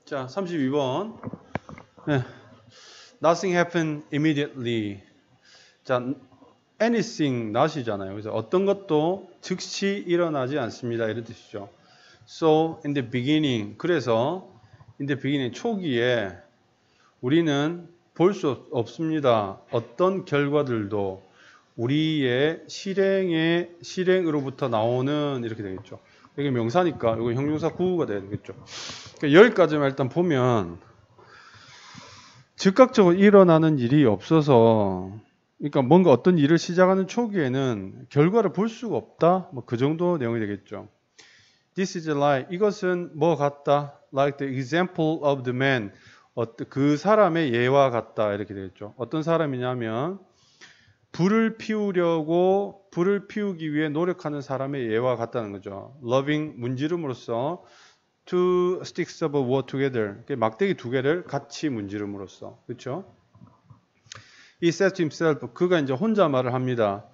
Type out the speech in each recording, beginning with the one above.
자, 32번. 네. Nothing happened immediately. 자, anything not이잖아요. 그래서 어떤 것도 즉시 일어나지 않습니다. 이런 뜻이죠. So, in the beginning. 그래서, in the beginning, 초기에 우리는 볼 수 없습니다. 어떤 결과들도 우리의 실행으로부터 나오는 이렇게 되겠죠. 이게 명사니까 이거 형용사 구가 돼야 되겠죠. 그러니까 여기까지만 일단 보면 즉각적으로 일어나는 일이 없어서 그러니까 뭔가 어떤 일을 시작하는 초기에는 결과를 볼 수가 없다. 뭐 그 정도 내용이 되겠죠. This is like 이것은 뭐 같다? Like the example of the man. 그 사람의 예와 같다. 이렇게 되겠죠. 어떤 사람이냐면 불을 피우기 위해 노력하는 사람의 예와 같다는 거죠. Loving 문지름으로써 two sticks of wood together. 막대기 두 개를 같이 문지름으로써. 그렇죠? He says to himself. 그가 이제 혼자 말을 합니다.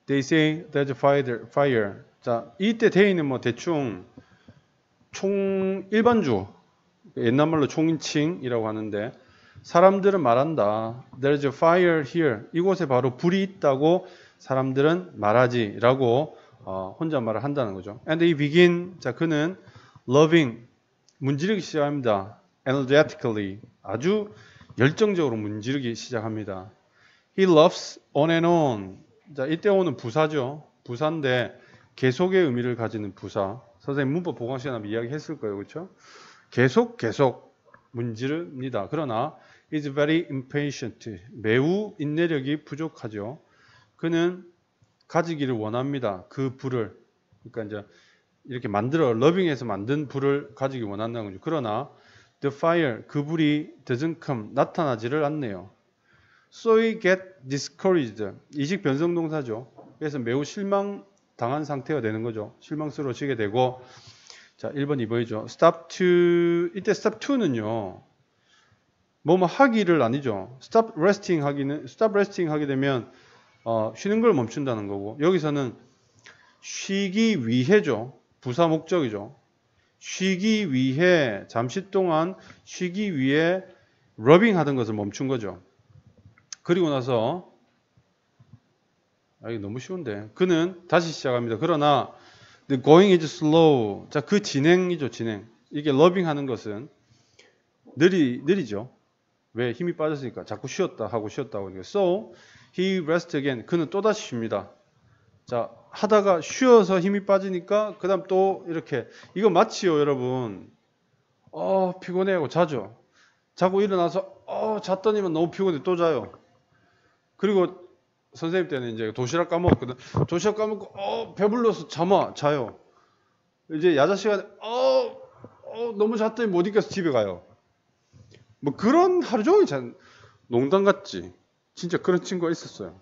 They say there's fire. 자, 이때 they는 뭐 대충 일반주. 옛날 말로 총인칭이라고 하는데 사람들은 말한다. There's a fire here. 이곳에 바로 불이 있다고 사람들은 말하지 라고 혼잣말을 한다는 거죠. And he begin. 자, 그는 loving. 문지르기 시작합니다. Energetically. 아주 열정적으로 문지르기 시작합니다. He loves on and on. 자, 이때 오는 부사죠. 부사인데 계속의 의미를 가지는 부사. 선생님 문법 보강 시간에 이야기했을 거예요. 그렇죠? 계속 문지릅니다. 그러나 is very impatient. 매우 인내력이 부족하죠. 그는 가지기를 원합니다. 그 불을. 그러니까 이제 이렇게 러빙해서 만든 불을 가지기 원한다는 거죠. 그러나 the fire, 그 불이 doesn't come, 나타나지를 않네요. So he get discouraged. 이식 변성동사죠. 그래서 매우 실망당한 상태가 되는 거죠. 실망스러워지게 되고 자, 1번, 2번이죠. 이때 stop to는요. 뭐뭐 하기를 아니죠. stop resting 하게 되면 쉬는 걸 멈춘다는 거고 여기서는 쉬기 위해죠. 부사 목적이죠. 쉬기 위해 잠시 동안 쉬기 위해 러빙 하던 것을 멈춘 거죠. 그리고 나서 이게 너무 쉬운데 그는 다시 시작합니다. 그러나 the going is slow. 자, 그 진행이죠. 진행. 이게 러빙 하는 것은 느리죠. 왜? 힘이 빠졌으니까 자꾸 쉬었다 하고 So he rests again. 그는 또다시 쉽니다. 자, 하다가 쉬어서 힘이 빠지니까 그 다음 또 이렇게 이거 마치요 여러분. 피곤해 하고 자죠. 자고 일어나서 잤더니만 너무 피곤해 또 자요. 그리고 선생님 때는 이제 도시락 까먹었거든. 도시락 까먹고 배불러서 자요. 이제 야자 시간에 너무 잤더니 못 이겨서 집에 가요. 뭐 그런 하루 종일 농담 같지. 진짜 그런 친구가 있었어요.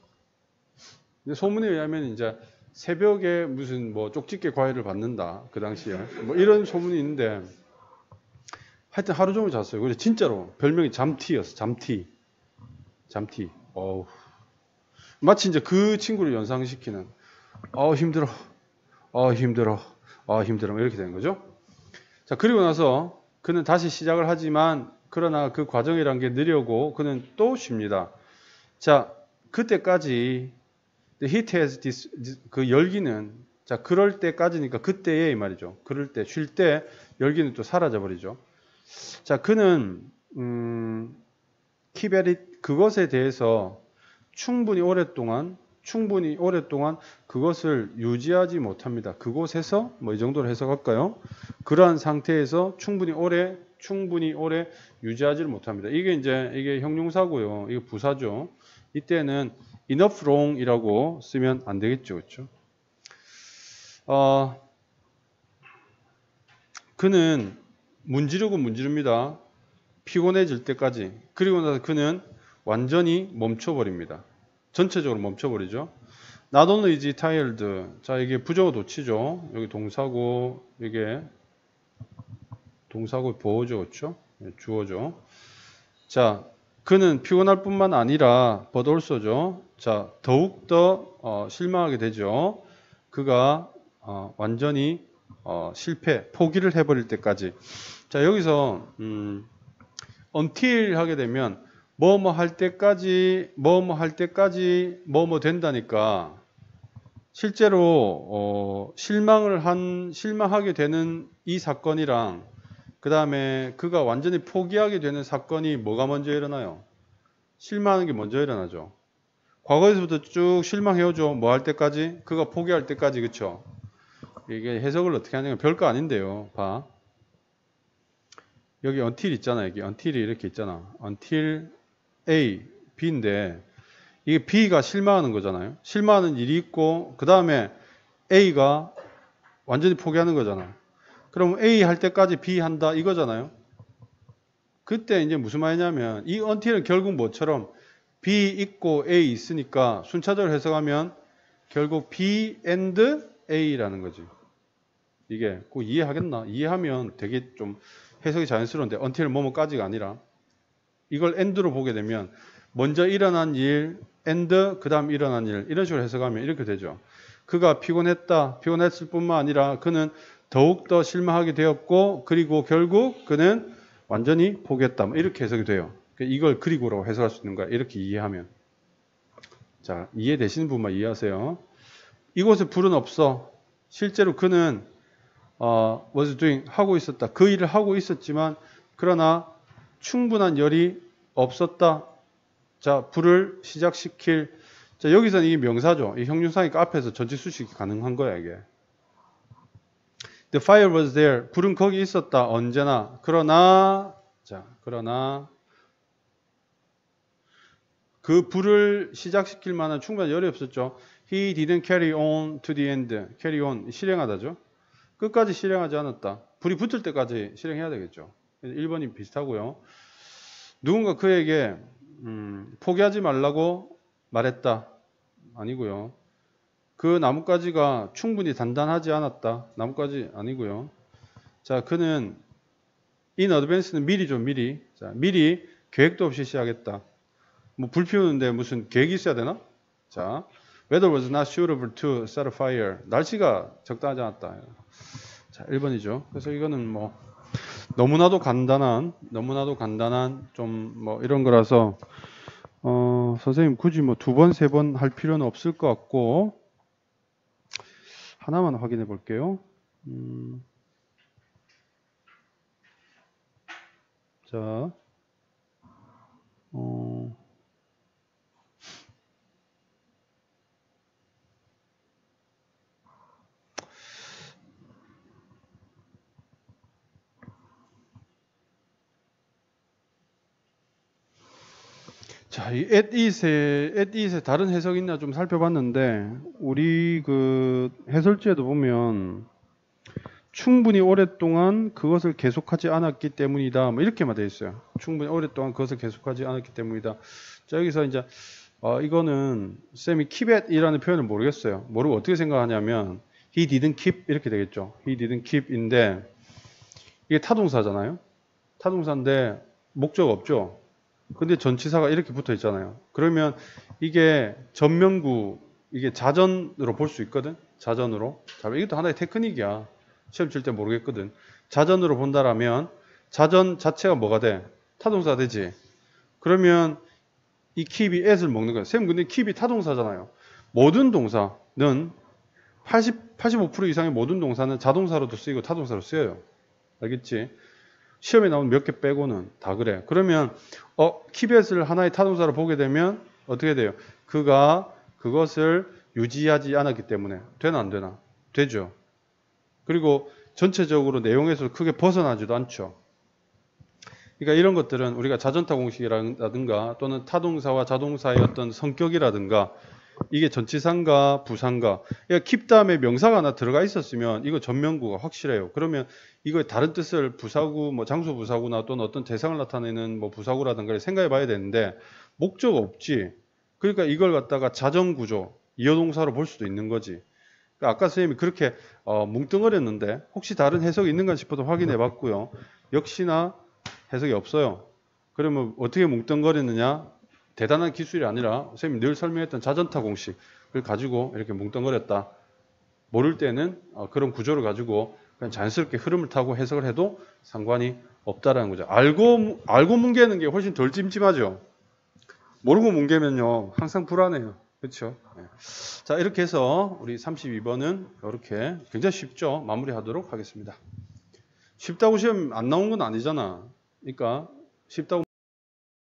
근데 소문에 의하면 이제 새벽에 무슨 뭐 쪽집게 과외를 받는다. 그 당시에. 뭐 이런 소문이 있는데 하여튼 하루 종일 잤어요. 그래서 진짜로 별명이 잠티였어. 잠티. 어우. 마치 이제 그 친구를 연상시키는 힘들어. 이렇게 되는 거죠. 자, 그리고 나서 그는 다시 시작을 하지만 그러나 그 과정이란 게 느려고 그는 또 쉽니다. 자, 그때까지 the heat has 그 열기는 자, 그럴 때까지니까 그때에 이 말이죠. 그럴 때 쉴 때 열기는 또 사라져 버리죠. 자, 그는 keep at it 그것에 대해서 충분히 오랫동안 그것을 유지하지 못합니다. 그곳에서 뭐 이 정도로 해석할까요? 그러한 상태에서 충분히 오래 유지하지를 못합니다. 이게 형용사고요. 이게 부사죠. 이때는 enough long이라고 쓰면 안 되겠죠. 그렇죠? 그는 문지릅니다. 피곤해질 때까지. 그리고 나서 그는 완전히 멈춰버립니다. 전체적으로 멈춰버리죠. Not only is he tired. 자, 이게 부정어 도치죠. 여기 동사고, 이게 동사고 보어죠. 그렇죠? 주어죠. 자, 그는 피곤할 뿐만 아니라 but also죠. 자, 더욱더 실망하게 되죠. 그가 완전히 포기를 해버릴 때까지. 자, 여기서 until 하게 되면 뭐뭐 할 때까지 뭐뭐 된다니까 실제로 실망하게 되는 이 사건이랑 그 다음에 그가 완전히 포기하게 되는 사건이 뭐가 먼저 일어나요? 실망하는 게 먼저 일어나죠. 과거에서부터 쭉 실망해오죠. 뭐 할 때까지? 그가 포기할 때까지. 그쵸? 이게 해석을 어떻게 하냐면 별거 아닌데요. 봐. 여기 until 있잖아. 여기 until이 이렇게 있잖아. until A, B인데 이게 B가 실망하는 거잖아요. 실망하는 일이 있고 그 다음에 A가 완전히 포기하는 거잖아. 그럼 A 할 때까지 B 한다 이거잖아요. 그때 이제 무슨 말이냐면 이 until은 결국 뭐처럼 B 있고 A 있으니까 순차적으로 해석하면 결국 B and A라는 거지. 이게 꼭 이해하겠나? 이해하면 되게 좀 해석이 자연스러운데 until 뭐뭐까지가 아니라 이걸 and로 보게 되면 먼저 일어난 일 and 그 다음 일어난 일 이런 식으로 해석하면 이렇게 되죠. 그가 피곤했을 뿐만 아니라 그는 더욱더 실망하게 되었고 그리고 결국 그는 완전히 포기했다. 이렇게 해석이 돼요. 이걸 그리고라고 해석할 수 있는 거야. 이렇게 이해하면. 자, 이해되시는 분만 이해하세요. 이곳에 불은 없어. 실제로 그는 was doing 하고 있었다. 그 일을 하고 있었지만 그러나 충분한 열이 없었다. 자, 불을 시작시킬. 자, 여기서는 이게 명사죠. 이 형용사니까 앞에서 전치 수식이 가능한 거야, 이게. The fire was there. 불은 거기 있었다. 언제나. 그러나 그 불을 시작시킬 만한 충분한 열이 없었죠. He didn't carry on to the end. carry on. 실행하다죠. 끝까지 실행하지 않았다. 불이 붙을 때까지 실행해야 되겠죠. 1번이 비슷하고요. 누군가 그에게 포기하지 말라고 말했다. 아니고요. 그 나뭇가지가 충분히 단단하지 않았다. 나뭇가지 아니고요. 자, 그는 in advance는 미리죠. 미리. 자, 미리 계획도 없이 시작했다. 뭐 불 피우는데 무슨 계획이 있어야 되나? 자, weather was not suitable to start a fire. 날씨가 적당하지 않았다. 자, 1번이죠. 그래서 이거는 뭐 너무나도 간단한 좀 뭐 이런 거라서 선생님 굳이 뭐 2번, 3번 할 필요는 없을 것 같고 하나만 확인해 볼게요. 자, 자, 이 at is의 다른 해석이 있나 좀 살펴봤는데 우리 그 해설지에도 보면 충분히 오랫동안 그것을 계속하지 않았기 때문이다. 뭐 이렇게만 되어 있어요. 충분히 오랫동안 그것을 계속하지 않았기 때문이다. 자, 여기서 이제 이거는 쌤이 keep at이라는 표현을 모르겠어요. 모르고 어떻게 생각하냐면 he didn't keep 이렇게 되겠죠. he didn't keep인데 이게 타동사잖아요. 타동사인데 목적 없죠. 근데 전치사가 이렇게 붙어 있잖아요. 그러면 이게 전면구 이게 자전으로 볼 수 있거든. 자전으로. 자, 이것도 하나의 테크닉이야. 시험 칠 때 모르겠거든. 자전으로 본다라면 자전 자체가 뭐가 돼? 타동사 되지. 그러면 이 keep이 at을 먹는 거야. 쌤 근데 keep이 타동사잖아요. 모든 동사는 85% 이상의 모든 동사는 자동사로도 쓰이고 타동사로 쓰여요. 알겠지? 시험에 나온 몇 개 빼고는 다 그래. 그러면 keep at을 하나의 타동사로 보게 되면 어떻게 돼요? 그가 그것을 유지하지 않았기 때문에 되나 안 되나? 되죠. 그리고 전체적으로 내용에서 크게 벗어나지도 않죠. 그러니까 이런 것들은 우리가 자전타 공식이라든가 또는 타동사와 자동사의 어떤 성격이라든가 이게 전치사인가 부사인가 그러니까 keep 다음에 명사가 하나 들어가 있었으면 이거 전면구가 확실해요. 그러면 이거의 다른 뜻을 부사구, 뭐 장소 부사구나 또는 어떤 대상을 나타내는 뭐 부사구라든가 생각해 봐야 되는데 목적 없지. 그러니까 이걸 갖다가 자전구조, 이어동사로 볼 수도 있는 거지. 아까 선생님이 그렇게 뭉뚱그렸는데 혹시 다른 해석이 있는가 싶어서 확인해 봤고요. 역시나 해석이 없어요. 그러면 어떻게 뭉뚱거리느냐? 대단한 기술이 아니라 선생님이 늘 설명했던 자전타 공식을 가지고 이렇게 뭉뚱거렸다. 모를 때는 그런 구조를 가지고 그냥 자연스럽게 흐름을 타고 해석을 해도 상관이 없다라는 거죠. 알고 뭉개는 게 훨씬 덜 찜찜하죠. 모르고 뭉개면요 항상 불안해요. 그렇죠? 네. 자, 이렇게 해서 우리 32번은 이렇게 굉장히 쉽죠. 마무리하도록 하겠습니다. 쉽다고 시험 안 나온 건 아니잖아. 그러니까 쉽다고